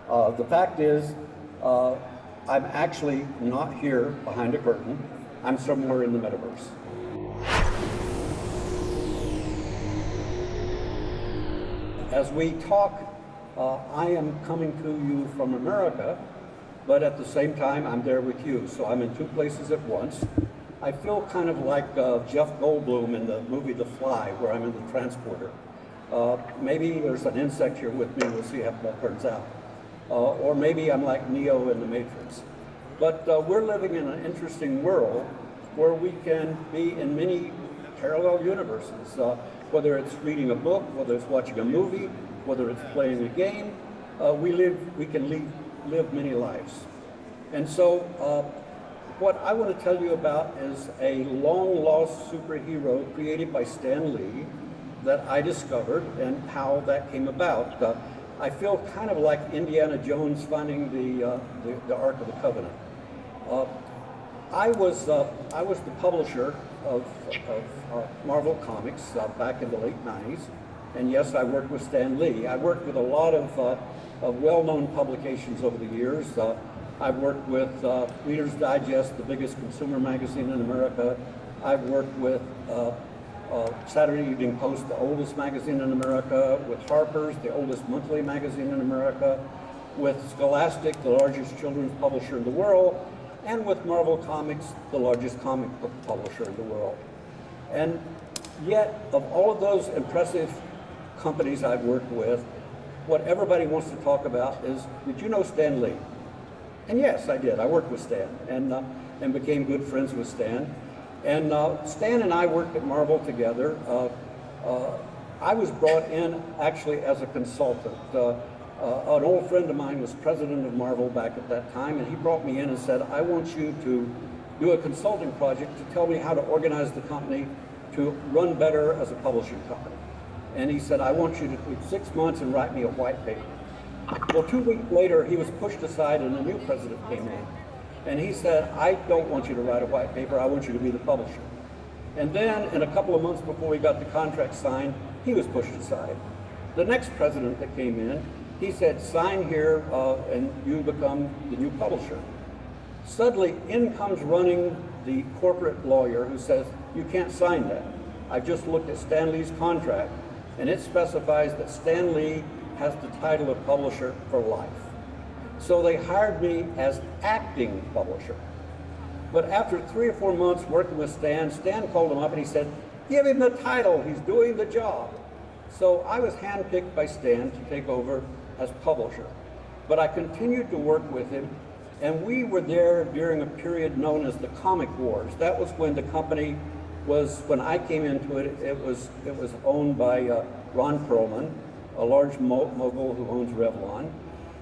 The fact is, I'm actually not here behind a curtain. I'm somewhere in the metaverse. As we talk, I am coming to you from America, but at the same time, I'm there with you. So I'm in two places at once. I feel kind of like Jeff Goldblum in the movie The Fly, where I'm in the transporter. Maybe there's an insect here with me. We'll see how that turns out. Or maybe I'm like Neo in the Matrix. But we're living in an interesting world where we can be in many parallel universes. Whether it's reading a book, whether it's watching a movie, whether it's playing a game, we can live many lives. And so what I want to tell you about is a long-lost superhero created by Stan Lee that I discovered and how that came about. I feel kind of like Indiana Jones finding the Ark of the Covenant. I was the publisher of Marvel Comics back in the late 90s, and yes, I worked with Stan Lee. I worked with a lot of well-known publications over the years. I've worked with Reader's Digest, the biggest consumer magazine in America. I've worked with Saturday Evening Post, the oldest magazine in America, with Harper's, the oldest monthly magazine in America, with Scholastic, the largest children's publisher in the world, and with Marvel Comics, the largest comic book publisher in the world. And yet, of all of those impressive companies I've worked with, what everybody wants to talk about is, did you know Stan Lee? And yes, I did. I worked with Stan and became good friends with Stan. And Stan and I worked at Marvel together. I was brought in actually as a consultant. An old friend of mine was president of Marvel back at that time, and he brought me in and said, I want you to do a consulting project to tell me how to organize the company to run better as a publishing company. And he said, I want you to take 6 months and write me a white paper. Well, 2 weeks later, he was pushed aside and a new president came in. And he said, I don't want you to write a white paper, I want you to be the publisher. And then, in a couple of months before we got the contract signed, he was pushed aside. The next president that came in, he said, sign here and you become the new publisher. Suddenly, in comes running the corporate lawyer who says, you can't sign that. I just looked at Stan Lee's contract, and it specifies that Stan Lee has the title of publisher for life. So they hired me as acting publisher. But after 3 or 4 months working with Stan, Stan called him up and he said, give him the title, he's doing the job. So I was handpicked by Stan to take over as publisher. But I continued to work with him, and we were there during a period known as the Comic Wars. That was when the company was, when I came into it, it was owned by Ron Perlman, a large mogul who owns Revlon.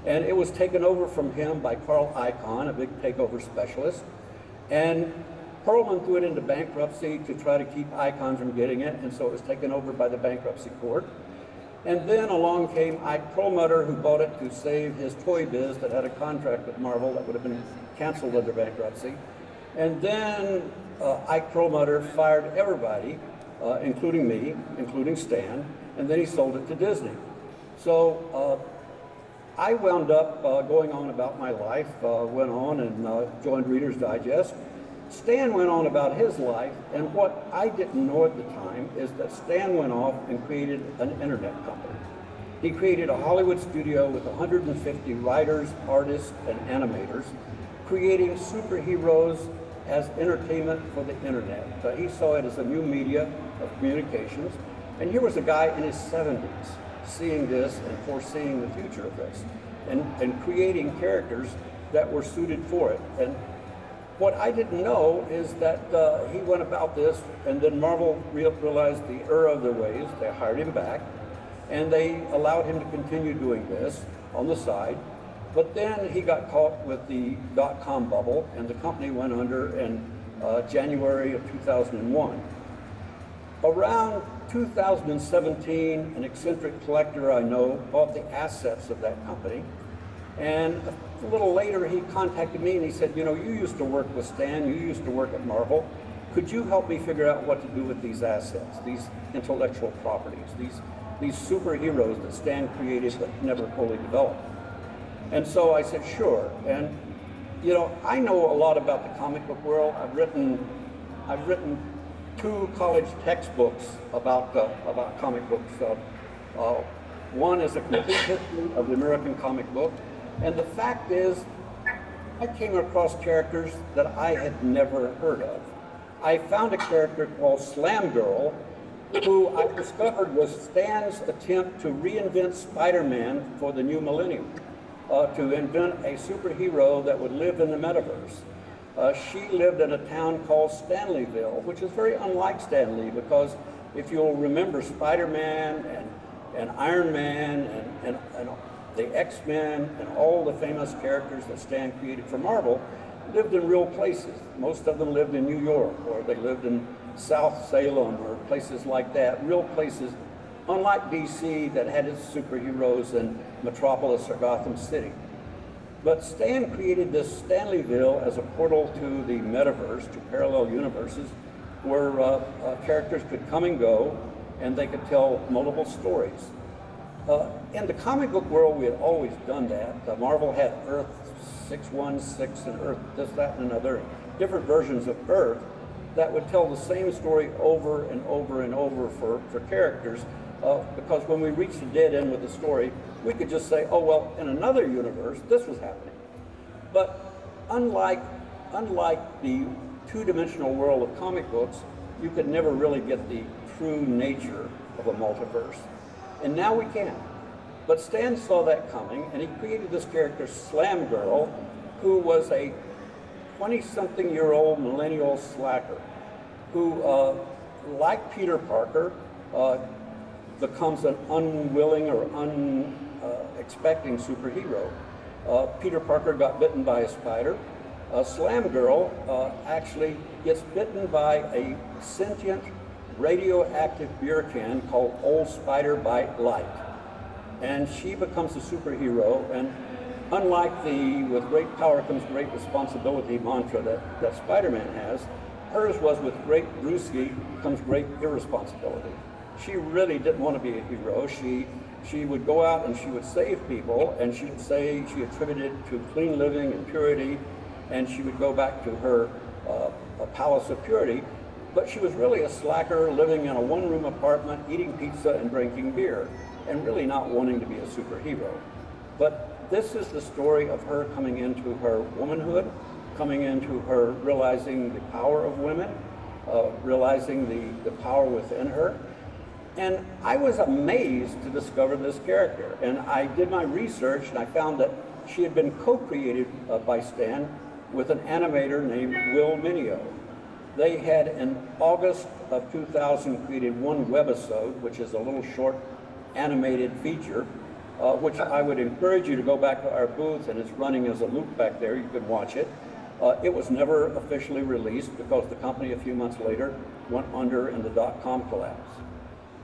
And it was taken over from him by Carl Icahn, a big takeover specialist. And Perlman threw it into bankruptcy to try to keep Icahn from getting it, and so it was taken over by the bankruptcy court. And then along came Ike Perlmutter, who bought it to save his toy biz that had a contract with Marvel that would have been canceled under bankruptcy. And then Ike Perlmutter fired everybody, including me, including Stan, and then he sold it to Disney. So I wound up going on about my life, went on and joined Reader's Digest. Stan went on about his life, and what I didn't know at the time is that Stan went off and created an internet company. He created a Hollywood studio with 150 writers, artists, and animators, creating superheroes as entertainment for the internet. He saw it as a new media of communications, and here was a guy in his 70s seeing this and foreseeing the future of this, and creating characters that were suited for it. And what I didn't know is that he went about this, and then Marvel realized the error of their ways. They hired him back, and they allowed him to continue doing this on the side. But then he got caught with the dot-com bubble, and the company went under in January of 2001. Around 2017, an eccentric collector I know bought the assets of that company. And a little later, he contacted me and he said, you know, you used to work with Stan, you used to work at Marvel. Could you help me figure out what to do with these assets, these intellectual properties, these superheroes that Stan created but never fully developed? And so I said, sure. And you know, I know a lot about the comic book world. I've written 2 college textbooks about comic books. One is a complete history of the American comic book, and the fact is, I came across characters that I had never heard of. I found a character called Slam Girl, who I discovered was Stan's attempt to reinvent Spider-Man for the new millennium, to invent a superhero that would live in the metaverse. She lived in a town called Stanleyville, which is very unlike Stanley, because if you'll remember, Spider-Man and Iron Man and the X-Men and all the famous characters that Stan created for Marvel lived in real places. Most of them lived in New York, or they lived in South Salem, or places like that, real places, unlike DC that had its superheroes in Metropolis or Gotham City. But Stan created this Stanleyville as a portal to the metaverse, to parallel universes, where characters could come and go, and they could tell multiple stories. In the comic book world, we had always done that. Marvel had Earth 616 and Earth this, that, and another, different versions of Earth that would tell the same story over and over and over for characters, because when we reached the dead end with the story, we could just say, oh, well, in another universe, this was happening. But unlike the two-dimensional world of comic books, you could never really get the true nature of a multiverse. And now we can. But Stan saw that coming, and he created this character, Slam Girl, who was a 20-something-year-old millennial slacker who, like Peter Parker, becomes an unwilling or unexpecting superhero. Peter Parker got bitten by a spider. Slam Girl actually gets bitten by a sentient radioactive beer can called Old Spider Bite Light. And she becomes a superhero, and unlike the with great power comes great responsibility mantra that Spider-Man has, hers was with great brusque comes great irresponsibility. She really didn't want to be a hero. She would go out and she would save people, and she would say she attributed to clean living and purity, and she would go back to her a palace of purity. But she was really a slacker living in a one-room apartment, eating pizza and drinking beer, and really not wanting to be a superhero. But this is the story of her coming into her womanhood, coming into her realizing the power of women, realizing the power within her. And I was amazed to discover this character. And I did my research, and I found that she had been co-created by Stan with an animator named Will Mineo. They had, in August of 2000, created one webisode, which is a little short animated feature, which I would encourage you to go back to our booth, and it's running as a loop back there. You can watch it. It was never officially released because the company a few months later went under in the dot-com collapse.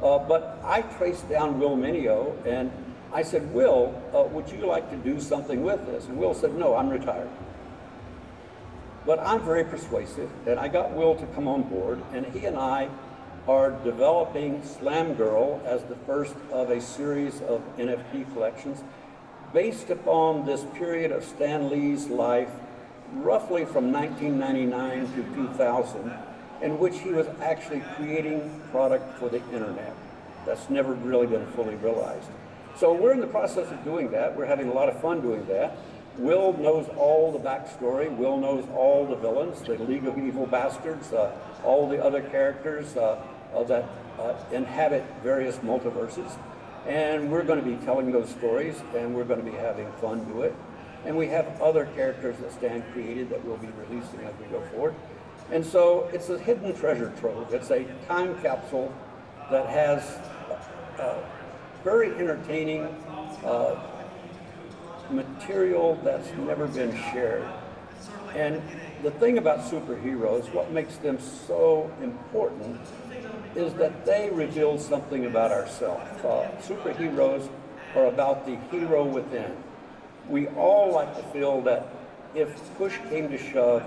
But I traced down Will Mineo, and I said, Will, would you like to do something with this? And Will said, no, I'm retired. But I'm very persuasive, and I got Will to come on board, and he and I are developing Slam Girl as the first of a series of NFT collections based upon this period of Stan Lee's life, roughly from 1999 to 2000, in which he was actually creating product for the internet. That's never really been fully realized. So we're in the process of doing that. We're having a lot of fun doing that. Will knows all the backstory. Will knows all the villains, the League of Evil Bastards, all the other characters that inhabit various multiverses. And we're going to be telling those stories, and we're going to be having fun do it. And we have other characters that Stan created that we'll be releasing as we go forward. And so it's a hidden treasure trove. It's a time capsule that has very entertaining material that's never been shared. And the thing about superheroes, what makes them so important, is that they reveal something about ourselves. Superheroes are about the hero within. We all like to feel that if push came to shove,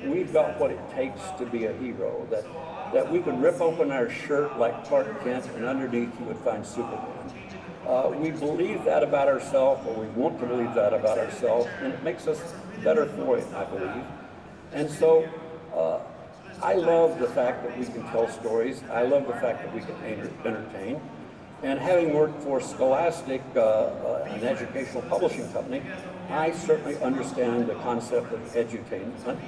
we've got what it takes to be a hero, that we could rip open our shirt like Clark Kent, and underneath you would find Superman. We believe that about ourselves, or we want to believe that about ourselves, and it makes us better for it, I believe. And so I love the fact that we can tell stories. I love the fact that we can entertain. And having worked for Scholastic, an educational publishing company, I certainly understand the concept of edutainment.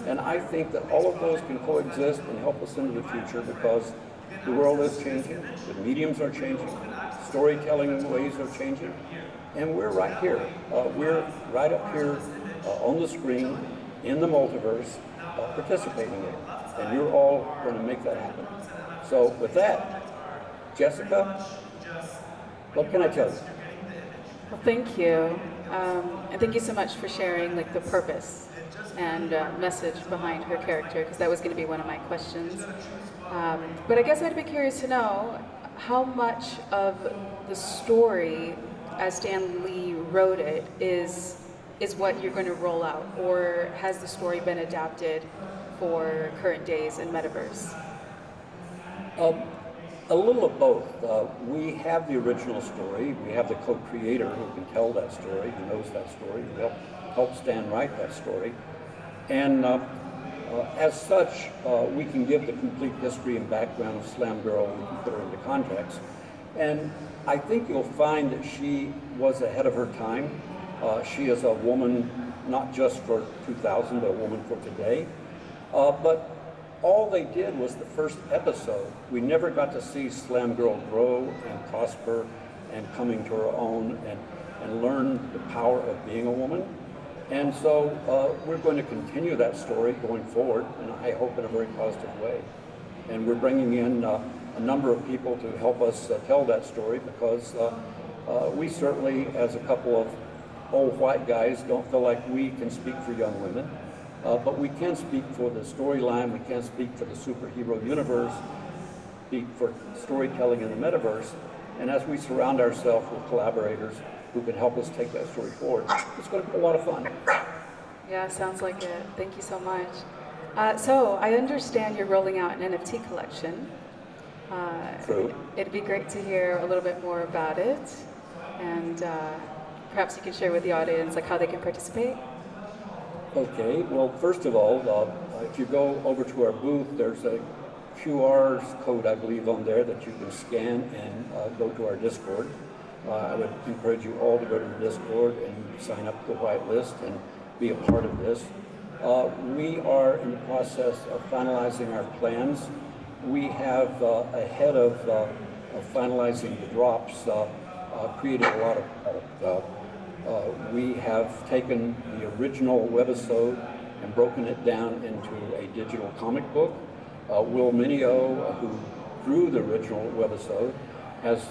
And I think that all of those can coexist and help us into the future because the world is changing, the mediums are changing, storytelling ways are changing, and we're right here. We're right up here on the screen, in the multiverse, participating in it. And you're all going to make that happen. So with that, Jessica, what can I tell you? Well, thank you. And thank you so much for sharing like the purpose and message behind her character, because that was going to be one of my questions. But I guess I'd be curious to know how much of the story, as Stan Lee wrote it, is what you're going to roll out, or has the story been adapted for current days and metaverse? A little of both. We have the original story. We have the co-creator who can tell that story, who knows that story, who helped Stan write that story. And as such, we can give the complete history and background of Slam Girl. We can put her into context. And I think you'll find that she was ahead of her time. She is a woman, not just for 2000, but a woman for today. But all they did was the first episode. We never got to see Slam Girl grow and prosper and coming to her own and learn the power of being a woman. And so we're going to continue that story going forward, and I hope in a very positive way. And we're bringing in a number of people to help us tell that story, because we certainly, as a couple of old white guys, don't feel like we can speak for young women. But we can speak for the storyline, we can speak for the superhero universe, speak for storytelling in the metaverse, and as we surround ourselves with collaborators who can help us take that story forward, it's going to be a lot of fun. Yeah, sounds like it. Thank you so much. So I understand you're rolling out an NFT collection. True. It'd be great to hear a little bit more about it, and perhaps you can share with the audience like how they can participate. Okay, well, first of all, if you go over to our booth, there's a QR code, I believe, on there that you can scan and go to our Discord. I would encourage you all to go to the Discord and sign up to the whitelist and be a part of this. We are in the process of finalizing our plans. We have, ahead of finalizing the drops, created a lot of product. We have taken the original webisode and broken it down into a digital comic book. Will Mineo, who drew the original webisode, has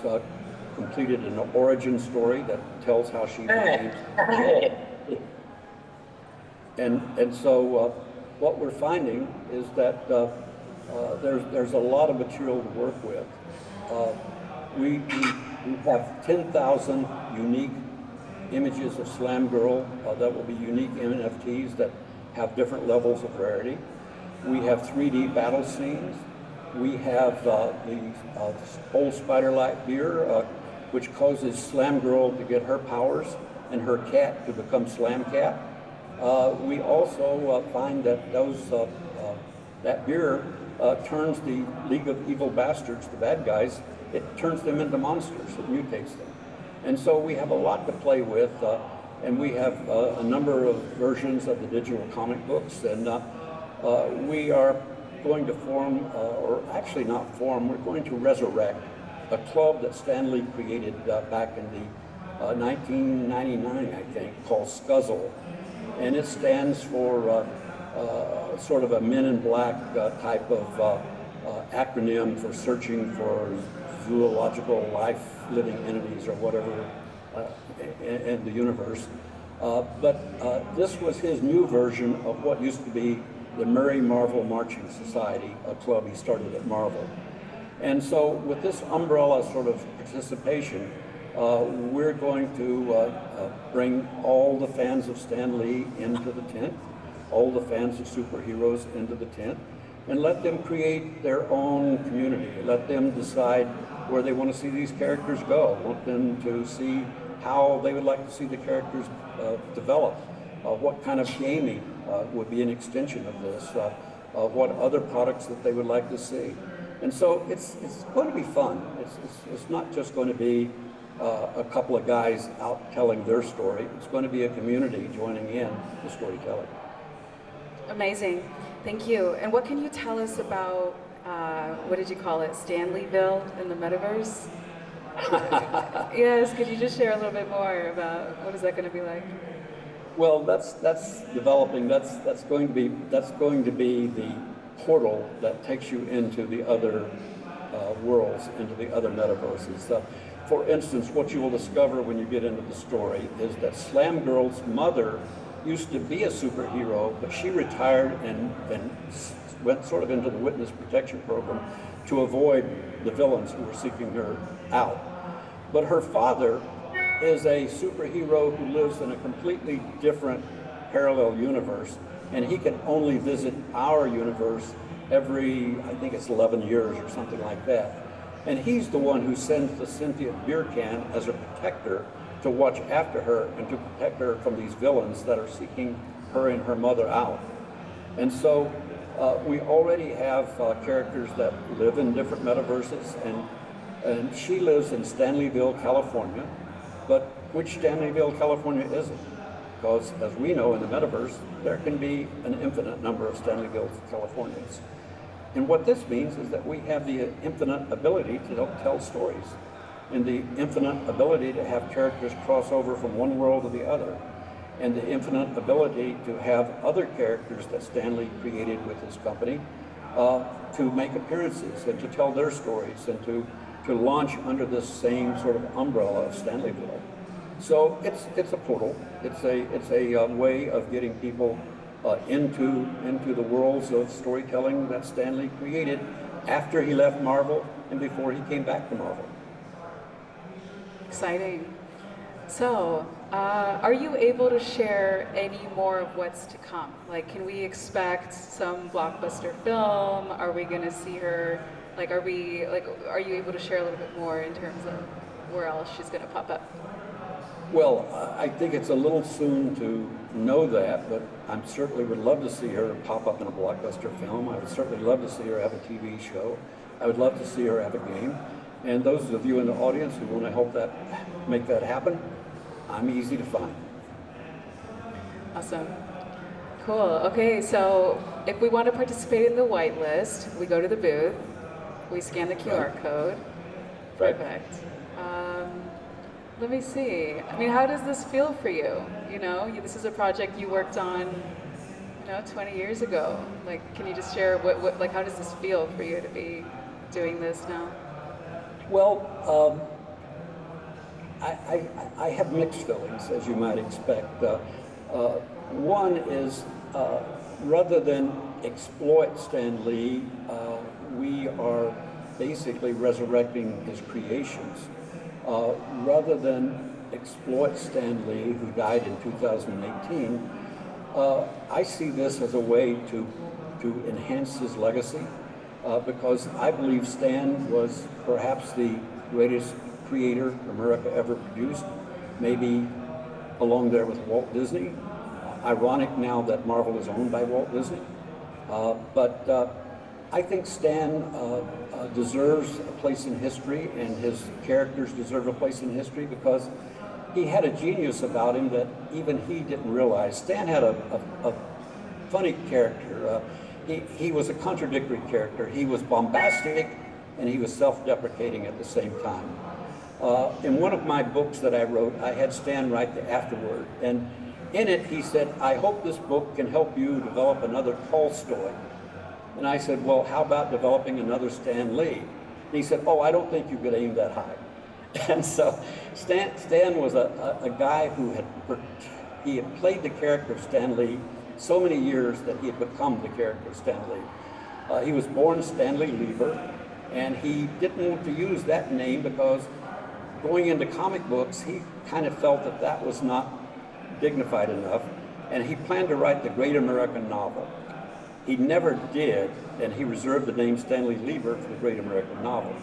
completed an origin story that tells how she became. And so what we're finding is that there's a lot of material to work with. We have 10,000 unique images of Slam Girl that will be unique NFTs that have different levels of rarity. We have 3D battle scenes. We have the old Spider-Light beer, which causes Slam Girl to get her powers and her cat to become Slam Cat. We also find that that beer turns the League of Evil Bastards, the bad guys, it turns them into monsters, it mutates them. And so we have a lot to play with, and we have a number of versions of the digital comic books, and we are going to form, or actually not form, we're going to resurrect a club that Stan Lee created back in the 1999, I think, called Scuzzle. And it stands for sort of a Men in Black type of acronym for searching for zoological life-living entities or whatever in the universe. But this was his new version of what used to be the Merry Marvel Marching Society, a club he started at Marvel. And so with this umbrella sort of participation, we're going to bring all the fans of Stan Lee into the tent, all the fans of superheroes into the tent, and let them create their own community. Let them decide where they want to see these characters go, want them to see how they would like to see the characters develop, what kind of gaming would be an extension of this, what other products that they would like to see. And so it's going to be fun. It's not just going to be a couple of guys out telling their story. It's going to be a community joining in the storytelling. Amazing. Thank you. And what can you tell us about, what did you call it, Stanleyville in the metaverse? Yes, could you just share a little bit more about what is that going to be like? Well, that's developing. That's going to be the portal that takes you into the other worlds, into the other metaverses. For instance, what you will discover when you get into the story is that Slam Girl's mother used to be a superhero, but she retired and went sort of into the witness protection program to avoid the villains who were seeking her out. But her father is a superhero who lives in a completely different parallel universe, and he can only visit our universe every, I think it's 11 years or something like that. And he's the one who sends the sentient beer can as a protector to watch after her and to protect her from these villains that are seeking her and her mother out. And so we already have characters that live in different metaverses, and she lives in Stanleyville, California. But which Stanleyville, California is it? Because as we know in the metaverse, there can be an infinite number of Stanleyville, Californians. And what this means is that we have the infinite ability to tell stories, and the infinite ability to have characters cross over from one world to the other, and the infinite ability to have other characters that Stanley created with his company to make appearances and to tell their stories and to launch under this same sort of umbrella of Stanleyville. So it's a portal. It's a way of getting people into the worlds of storytelling that Stanley created after he left Marvel and before he came back to Marvel. Exciting. So, are you able to share any more of what's to come? Like, can we expect some blockbuster film? Are we going to see her? Like, are you able to share a little bit more in terms of where else she's going to pop up? Well, I think it's a little soon to know that, but I certainly would love to see her pop up in a blockbuster film. I would certainly love to see her have a TV show. I would love to see her have a game. And those of you in the audience who want to help make that happen, I'm easy to find. Awesome. Cool. Okay, so if we want to participate in the whitelist, we go to the booth, we scan the QR code. Right. Perfect. Let me see. I mean, how does this feel for you? You know, this is a project you worked on, 20 years ago. Like, can you just share like, how does this feel for you to be doing this now? Well, I have mixed feelings, as you might expect. One is, rather than exploit Stan Lee, we are basically resurrecting his creations. Rather than exploit Stan Lee, who died in 2018, I see this as a way to enhance his legacy, because I believe Stan was perhaps the greatest creator America ever produced, maybe along there with Walt Disney. Ironic now that Marvel is owned by Walt Disney. But I think Stan deserves a place in history, and his characters deserve a place in history because he had a genius about him that even he didn't realize. Stan had a funny character. He was a contradictory character. He was bombastic and he was self-deprecating at the same time. In one of my books that I wrote, I had Stan write the afterword, and in it he said, "I hope this book can help you develop another Tolstoy." And I said, "Well, how about developing another Stan Lee?" And he said, "Oh, I don't think you could aim that high." And so Stan was a guy who had played the character of Stan Lee so many years that he had become the character of Stan Lee. He was born Stanley Lieber, and he didn't want to use that name because going into comic books, he kind of felt that that was not dignified enough, and he planned to write the great American novel. He never did, and he reserved the name Stanley Lieber for the great American novel.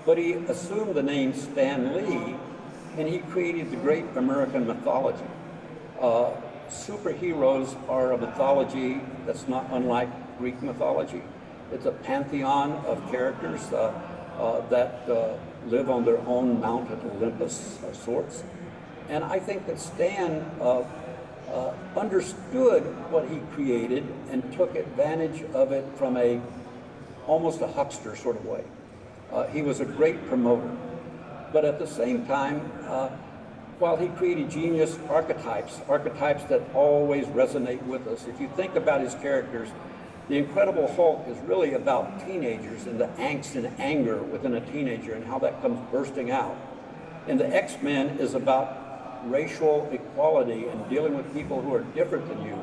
but he assumed the name Stan Lee, and he created the great American mythology. Superheroes are a mythology that's not unlike Greek mythology. It's a pantheon of characters that live on their own Mount Olympus of sorts. And I think that Stan understood what he created and took advantage of it from almost a huckster sort of way. He was a great promoter. But at the same time, while he created genius archetypes that always resonate with us, if you think about his characters, the Incredible Hulk is really about teenagers and the angst and anger within a teenager and how that comes bursting out. And the X-Men is about racial equality and dealing with people who are different than you.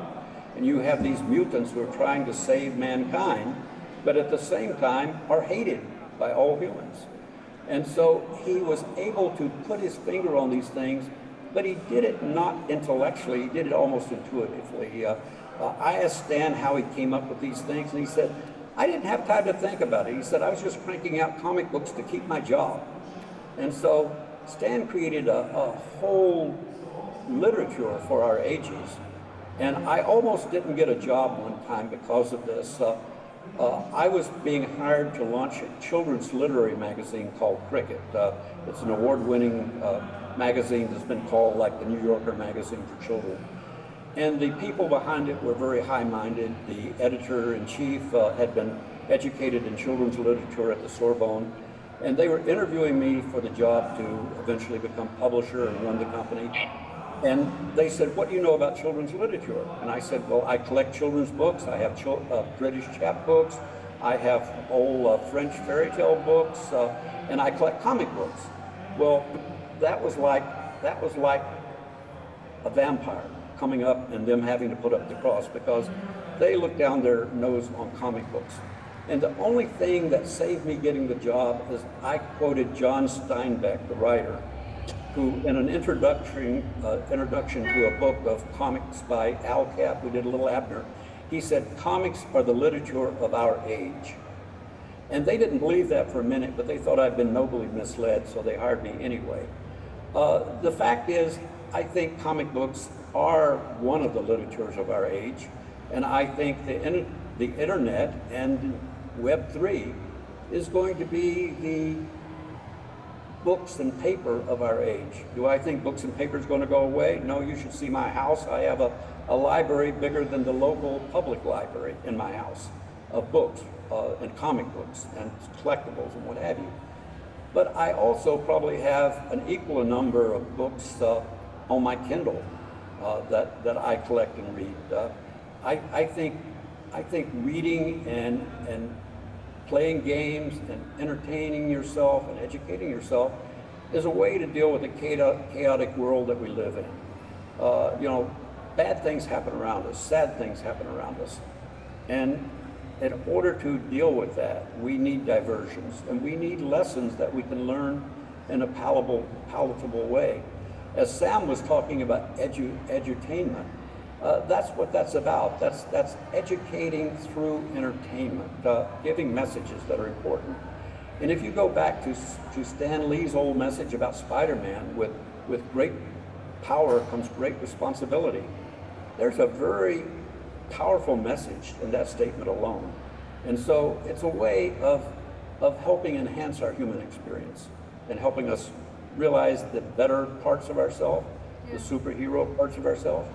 And you have these mutants who are trying to save mankind, but at the same time are hated by all humans. And so he was able to put his finger on these things, but he did it not intellectually, he did it almost intuitively. I asked Stan how he came up with these things, and he said, I didn't have time to think about it. He said, I was just cranking out comic books to keep my job. And so Stan created a whole literature for our ages. And I almost didn't get a job one time because of this. I was being hired to launch a children's literary magazine called Cricket. It's an award-winning magazine that's been called like the New Yorker magazine for children. And the people behind it were very high-minded. The editor-in-chief had been educated in children's literature at the Sorbonne, and they were interviewing me for the job to eventually become publisher and run the company. And they said, what do you know about children's literature? And I said, well, I collect children's books. I have British chap books. I have old French fairy tale books, and I collect comic books. Well, that was like a vampire coming up and them having to put up the cross, because they looked down their nose on comic books. And the only thing that saved me getting the job is I quoted John Steinbeck, the writer, who in an introduction to a book of comics by Al Capp, who did Little Abner, he said, comics are the literature of our age. And they didn't believe that for a minute, but they thought I'd been nobly misled, so they hired me anyway. The fact is, I think comic books are one of the literatures of our age, and I think the internet and Web3 is going to be the books and paper of our age. Do I think books and paper is going to go away? No, you should see my house. I have a library bigger than the local public library in my house of books and comic books and collectibles and what have you. But I also probably have an equal number of books on my Kindle that I collect and read. I think reading and playing games and entertaining yourself and educating yourself is a way to deal with the chaotic world that we live in. Bad things happen around us, sad things happen around us. And in order to deal with that, we need diversions and we need lessons that we can learn in a palatable way. As Sam was talking about edutainment, that's what that's about. That's educating through entertainment, giving messages that are important. And if you go back to Stan Lee's old message about Spider-Man, with great power comes great responsibility, there's a very powerful message in that statement alone. And so it's a way of helping enhance our human experience and helping us realize the better parts of ourselves, the superhero parts of ourselves.